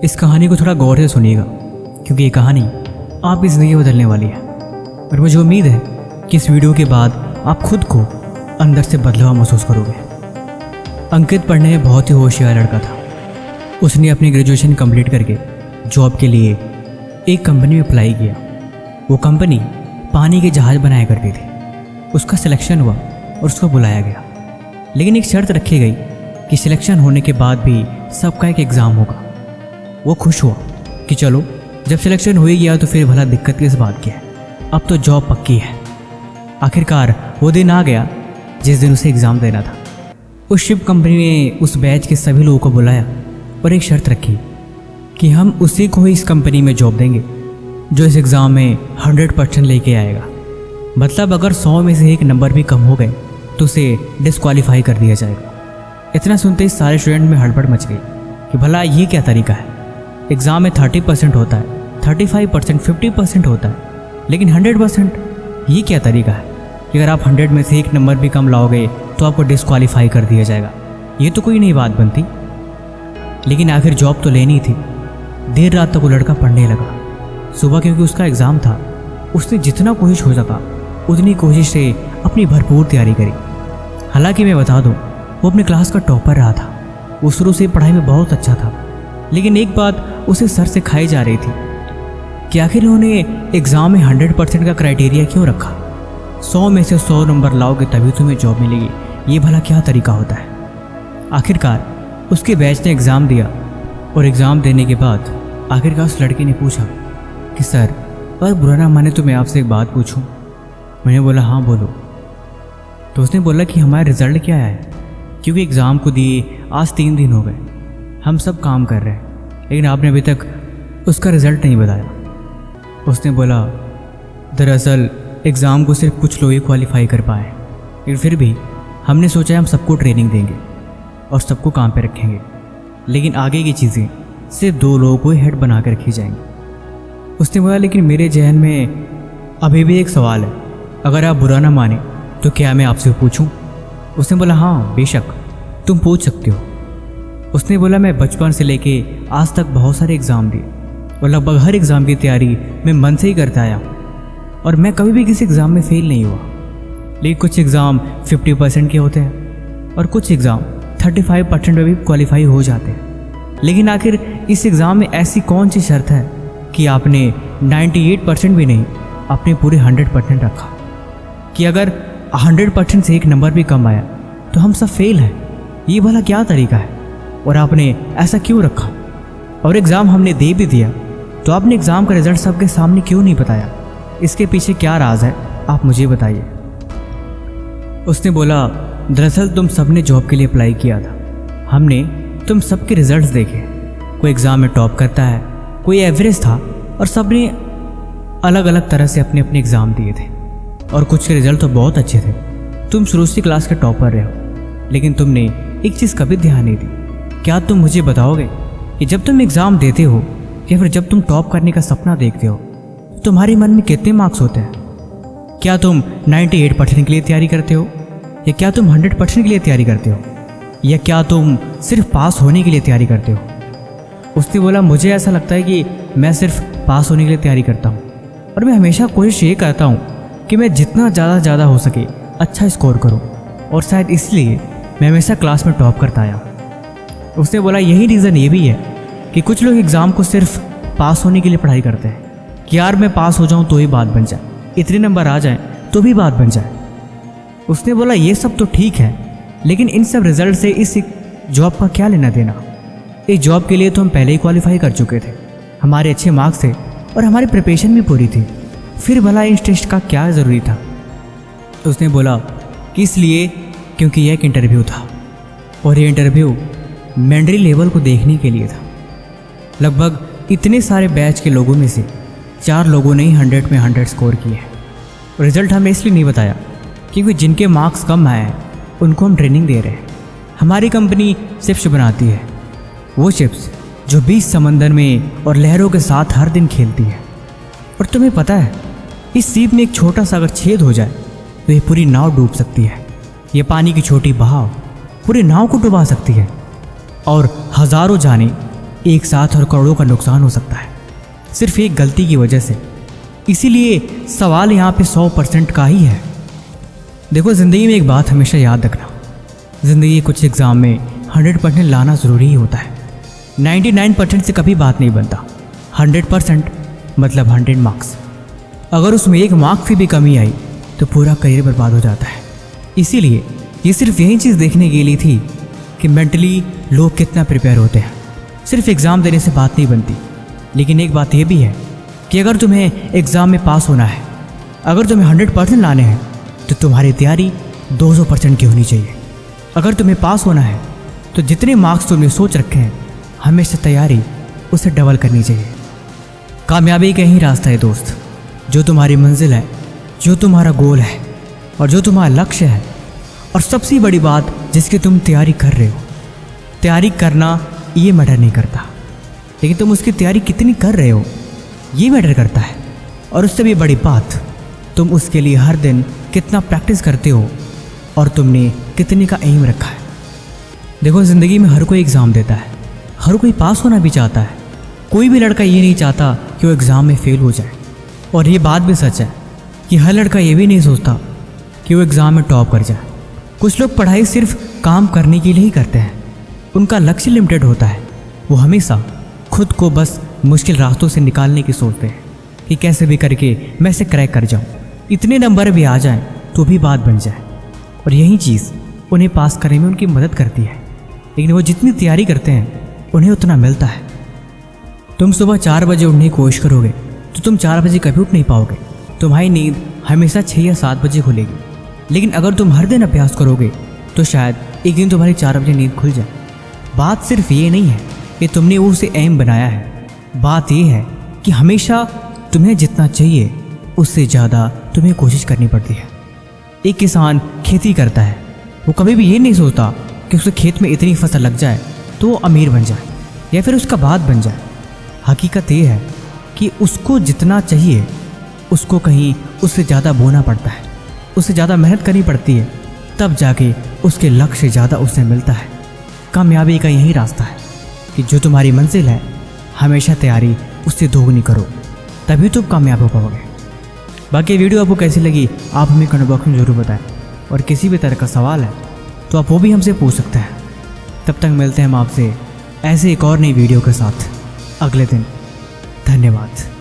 इस कहानी को थोड़ा गौर से सुनिएगा, क्योंकि ये कहानी आपकी ज़िंदगी बदलने वाली है। और मुझे उम्मीद है कि इस वीडियो के बाद आप खुद को अंदर से बदला हुआ महसूस करोगे। अंकित पढ़ने में बहुत ही होशियार लड़का था। उसने अपनी ग्रेजुएशन कंप्लीट करके जॉब के लिए एक कंपनी में अप्लाई किया। वो कंपनी पानी के जहाज़ बनाया करती थी। उसका सिलेक्शन हुआ और उसको बुलाया गया, लेकिन एक शर्त रखी गई कि सिलेक्शन होने के बाद भी सबका एक एग्ज़ाम होगा। वो खुश हुआ कि चलो जब सिलेक्शन हो ही गया तो फिर भला दिक्कत किस बात की है, अब तो जॉब पक्की है। आखिरकार वो दिन आ गया जिस दिन उसे एग्ज़ाम देना था। उस शिप कंपनी ने उस बैच के सभी लोगों को बुलाया और एक शर्त रखी कि हम उसी को ही इस कंपनी में जॉब देंगे जो इस एग्ज़ाम में 100% लेके आएगा। मतलब अगर 100 में से एक नंबर भी कम हो गए तो उसे डिस्क्वालीफाई कर दिया जाएगा। इतना सुनते ही सारे स्टूडेंट में हड़बड़ मच गई कि भला ये क्या तरीका है। एग्ज़ाम में 30% होता है, 35%, 50% होता है, लेकिन 100% ये क्या तरीका है कि अगर आप 100 में से एक नंबर भी कम लाओगे तो आपको डिस्क्वालीफाई कर दिया जाएगा। ये तो कोई नई बात बनती। लेकिन आखिर जॉब तो लेनी थी। देर रात तक वो लड़का पढ़ने लगा। सुबह क्योंकि उसका एग्ज़ाम था, उसने जितना कोशिश हो सका उतनी कोशिश से अपनी भरपूर तैयारी करी। हालांकि मैं बता दूं, वो अपने क्लास का टॉपर रहा था। वो शुरू से पढ़ाई में बहुत अच्छा था, लेकिन एक बात उसे सर से खाई जा रही थी कि आखिर उन्होंने एग्ज़ाम में 100% का क्राइटेरिया क्यों रखा। 100 में से 100 नंबर लाओगे तभी तुम्हें जॉब मिलेगी, ये भला क्या तरीका होता है। आखिरकार उसके बैच ने एग्ज़ाम दिया और एग्ज़ाम देने के बाद आखिरकार उस लड़के ने पूछा कि सर, अगर बुरा ना माने तो मैं आपसे एक बात पूछूं। मैंने बोला हाँ बोलो। तो उसने बोला कि हमारा रिज़ल्ट क्या है, क्योंकि एग्ज़ाम को दिए आज 3 दिन हो गए, हम सब काम कर रहे हैं, लेकिन आपने अभी तक उसका रिज़ल्ट नहीं बताया। उसने बोला दरअसल एग्ज़ाम को सिर्फ कुछ लोग ही क्वालिफाई कर पाए, लेकिन फिर भी हमने सोचा हम सबको ट्रेनिंग देंगे और सबको काम पे रखेंगे, लेकिन आगे की चीज़ें सिर्फ 2 लोगों को हेड बना कर रखी जाएंगी। उसने बोला लेकिन मेरे जहन में अभी भी एक सवाल है, अगर आप बुरा ना माने तो क्या मैं आपसे पूछूं? उसने बोला हाँ बेशक तुम पूछ सकते हो। उसने बोला मैं बचपन से लेके आज तक बहुत सारे एग्ज़ाम दिए और लगभग हर एग्ज़ाम की तैयारी मैं मन से ही करता आया हूँ, और मैं कभी भी किसी एग्ज़ाम में फ़ेल नहीं हुआ। लेकिन कुछ एग्ज़ाम 50% के होते हैं और कुछ एग्ज़ाम 35% में भी क्वालिफाई हो जाते हैं। लेकिन आखिर इस एग्ज़ाम में ऐसी कौन सी शर्त है कि आपने 98% भी नहीं, आपने पूरे 100% रखा कि अगर 100% से एक नंबर भी कम आया तो हम सब फेल हैं। ये भला क्या तरीका है और आपने ऐसा क्यों रखा? और एग्ज़ाम हमने दे भी दिया तो आपने एग्ज़ाम का रिज़ल्ट सबके सामने क्यों नहीं बताया? इसके पीछे क्या राज है, आप मुझे बताइए। उसने बोला दरअसल तुम सबने जॉब के लिए अप्लाई किया था, हमने तुम सबके रिजल्ट्स देखे। कोई एग्ज़ाम में टॉप करता है, कोई एवरेज था, और सब ने अलग अलग तरह से अपने अपने एग्ज़ाम दिए थे और कुछ के रिज़ल्ट तो बहुत अच्छे थे। तुम शुरू से क्लास के टॉपर रहे हो, लेकिन तुमने एक चीज़ कभी ध्यान नहीं दी। क्या तुम मुझे बताओगे कि जब तुम एग्ज़ाम देते हो या फिर जब तुम टॉप करने का सपना देखते हो तो तुम्हारे मन में कितने मार्क्स होते हैं? क्या तुम 98% के लिए तैयारी करते हो, या क्या तुम 100% के लिए तैयारी करते हो, या क्या तुम सिर्फ पास होने के लिए तैयारी करते हो? उसने बोला मुझे ऐसा लगता है कि मैं सिर्फ पास होने के लिए तैयारी करता हूँ, और मैं हमेशा कोशिश ये करता हूँ कि मैं जितना ज़्यादा हो सके अच्छा स्कोर करूँ, और शायद इसलिए मैं हमेशा क्लास में टॉप करता आया। उसने बोला यही रीज़न ये भी है कि कुछ लोग एग्ज़ाम को सिर्फ पास होने के लिए पढ़ाई करते हैं कि यार मैं पास हो जाऊँ तो ही बात बन जाए, इतने नंबर आ जाएँ तो भी बात बन जाए। उसने बोला ये सब तो ठीक है, लेकिन इन सब रिजल्ट से इस जॉब का क्या लेना देना? इस जॉब के लिए तो हम पहले ही क्वालिफाई कर चुके थे, हमारे अच्छे मार्क्स थे और हमारी प्रिपरेशन भी पूरी थी, फिर भला इस टेस्ट का क्या ज़रूरी था? तो उसने बोला कि इसलिए क्योंकि यह एक इंटरव्यू था, और ये इंटरव्यू मैंड्री लेवल को देखने के लिए था। लगभग इतने सारे बैच के लोगों में से 4 लोगों ने ही 100 में 100 स्कोर किए हैं। रिज़ल्ट हमें इसलिए नहीं बताया क्योंकि जिनके मार्क्स कम आए हैं उनको हम ट्रेनिंग दे रहे हैं। हमारी कंपनी शिप्स बनाती है, वो शिप्स जो 20 समंदर में और लहरों के साथ हर दिन खेलती है। और तुम्हें पता है इस सीप में एक छोटा सा अगर छेद हो जाए तो ये पूरी नाव डूब सकती है। ये पानी की छोटी बहाव पूरी नाव को डुबा सकती है, और हज़ारों जाने एक साथ और करोड़ों का नुकसान हो सकता है, सिर्फ एक गलती की वजह से। इसीलिए सवाल यहाँ पे 100% का ही है। देखो, ज़िंदगी में एक बात हमेशा याद रखना, ज़िंदगी के कुछ एग्ज़ाम में 100% लाना ज़रूरी ही होता है। 99% से कभी बात नहीं बनता। 100% मतलब 100 मार्क्स। अगर उसमें एक मार्क्स की भी कमी आई तो पूरा करियर बर्बाद हो जाता है। इसीलिए ये सिर्फ यही चीज़ देखने के लिए थी कि मेंटली लोग कितना प्रिपेयर होते हैं। सिर्फ एग्ज़ाम देने से बात नहीं बनती। लेकिन एक बात यह भी है कि अगर तुम्हें एग्ज़ाम में पास होना है, अगर तुम्हें 100% लाने हैं, तो तुम्हारी तैयारी 200% की होनी चाहिए। अगर तुम्हें पास होना है तो जितने मार्क्स तुमने सोच रखे हैं, हमेशा तैयारी उसे डबल करनी चाहिए। कामयाबी का ही रास्ता है दोस्त। जो तुम्हारी मंजिल है, जो तुम्हारा गोल है और जो तुम्हारा लक्ष्य है, और सबसे बड़ी बात जिसकी तुम तैयारी कर रहे हो, तैयारी करना ये मैटर नहीं करता, लेकिन तुम उसकी तैयारी कितनी कर रहे हो ये मैटर करता है। और उससे भी बड़ी बात, तुम उसके लिए हर दिन कितना प्रैक्टिस करते हो और तुमने कितने का एम रखा है। देखो, ज़िंदगी में हर कोई एग्ज़ाम देता है, हर कोई पास होना भी चाहता है। कोई भी लड़का ये नहीं चाहता कि वो एग्ज़ाम में फ़ेल हो जाए। और ये बात भी सच है कि हर लड़का ये भी नहीं सोचता कि वो एग्ज़ाम में टॉप कर जाए। कुछ लोग पढ़ाई सिर्फ काम करने के लिए ही करते हैं। उनका लक्ष्य लिमिटेड होता है। वो हमेशा खुद को बस मुश्किल रास्तों से निकालने की सोचते हैं कि कैसे भी करके मैं इसे क्रैक कर जाऊँ, इतने नंबर भी आ जाएं तो भी बात बन जाए। और यही चीज़ उन्हें पास करने में उनकी मदद करती है। लेकिन वो जितनी तैयारी करते हैं उन्हें उतना मिलता है। तुम सुबह 4 बजे उठने की कोशिश करोगे तो तुम 4 बजे कभी उठ नहीं पाओगे। तुम्हारी नींद हमेशा 6 या 7 बजे खुलेगी। लेकिन अगर तुम हर दिन अभ्यास करोगे तो शायद एक दिन तुम्हारी 4 बजे नींद खुल जाए। बात सिर्फ ये नहीं है कि तुमने उसे एम बनाया है, बात ये है कि हमेशा तुम्हें जितना चाहिए उससे ज़्यादा तुम्हें कोशिश करनी पड़ती है। एक किसान खेती करता है, वो कभी भी ये नहीं सोचता कि उसके खेत में इतनी फसल लग जाए तो वो अमीर बन जाए या फिर उसका बात बन जाए। हकीकत ये है कि उसको जितना चाहिए उसको कहीं उससे ज़्यादा बोना पड़ता है, उससे ज़्यादा मेहनत करनी पड़ती है, तब जाके उसके लक्ष्य ज़्यादा उसे मिलता है। कामयाबी का यही रास्ता है कि जो तुम्हारी मंजिल है, हमेशा तैयारी उससे दोगुनी करो, तभी तुम कामयाब हो पाओगे। बाकी वीडियो आपको कैसी लगी आप हमें कमेंट बॉक्स में ज़रूर बताएं। और किसी भी तरह का सवाल है तो आप वो भी हमसे पूछ सकते हैं। तब तक मिलते हैं हम आपसे ऐसे एक और नई वीडियो के साथ अगले दिन। धन्यवाद।